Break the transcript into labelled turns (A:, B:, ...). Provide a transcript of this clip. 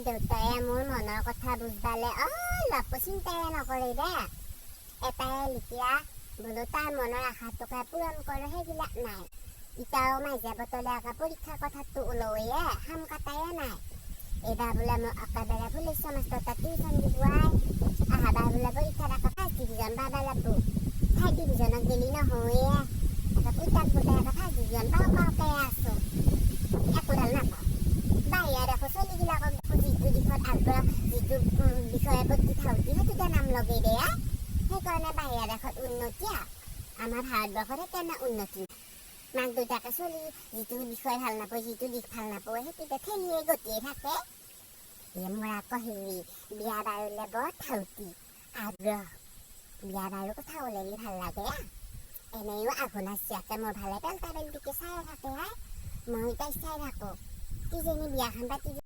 A: দেউতাই মোৰ মনৰ কথা বুজবালে অলপ চিন্তাই নকৰে দে। এটাই লিখিয়া বোলো তাৰ মনৰ আশাটোকে পূৰণ কৰে, সেইবিলাক নাই। ইটাও মাইজা বতলে আকা পৰীক্ষাৰ কথাটো ওলয়ে হাম কাটায়ে নাই। এইবাৰ বোলে মোক একেবাৰে পুলিচ মাষ্টৰ তাত টিউচন দিবুৱাই, আহাবাৰ বোলে পৰীক্ষাত আকা ফাৰ্ষ্ট ডিভিজন পাবা লাগব। থাৰ্ড ডিভিজনত গেলি নহয়ে, পুতাক বোলে আকা ফাৰ্ষ্ট ডিভিজন পাওঁকে আছো, একোডাল নাপাওঁ। বাহিৰা দেখো চলিগিলাকক দেখো যিটো দিশত আগ্ৰহ, যিটো বিষয়ে প্ৰতি ধাউতি সেইটোতে নাম লগাই দিয়ে। সেইকাৰণে বাহিৰা দেশত উন্নতি, আমাৰ ভাৰতবৰ্ষত সেইকাৰণে উন্নতি। মাক দেউতাকে চলি যিটো বিষয় ভাল নাপায়, যিটো দিশ ভাল নাপায়, সেইটোতে ঠেলিয়ে গতিয়ে থাকে। মোৰ আকৌ হেৰি বিয়া বাৰুলে বৰ ধাউতি আগ্ৰহ। বিয়া বাৰু কথা ওলালি ভাল লাগে। এনেও আঘোণা চিয়াকে মোৰ ভালে পেলটা পেলটিকে চাই থাকে। মই তাই চাই থাকো, কিজনী বিয়াখন পাতি